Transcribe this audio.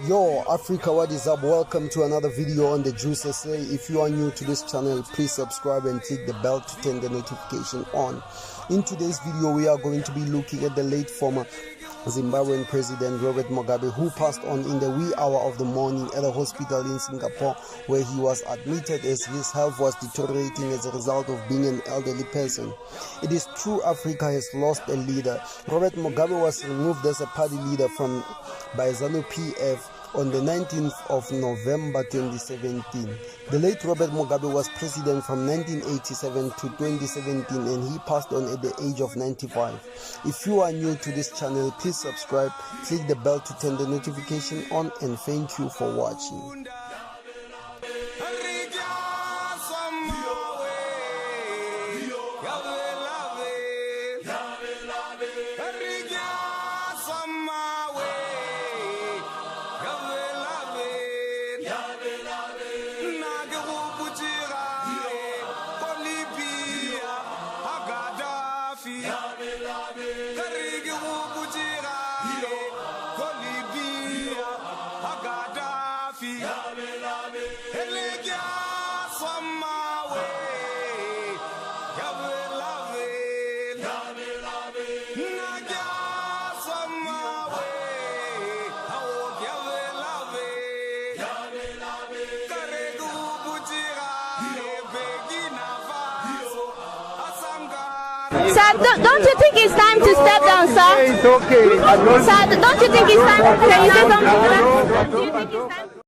Yo, Africa, what is up? Welcome to another video on the Juice SA. If you are new to this channel, please subscribe and click the bell to turn the notification on. In today's video, we are going to be looking at the late former Zimbabwean President Robert Mugabe, who passed on in the wee hour of the morning at a hospital in Singapore, where he was admitted as his health was deteriorating as a result of being an elderly person. It is true, Africa has lost a leader. Robert Mugabe was removed as a party leader by ZANU-PF on the 19th of November 2017. The late Robert Mugabe was president from 1987 to 2017 and he passed on at the age of 95. If you are new to this channel, please subscribe, click the bell to turn the notification on, and thank you for watching. Sir, don't you think it's time to step down, sir? It's okay. Sir, don't you think it's time? Can you say something to that? Do you think it's time?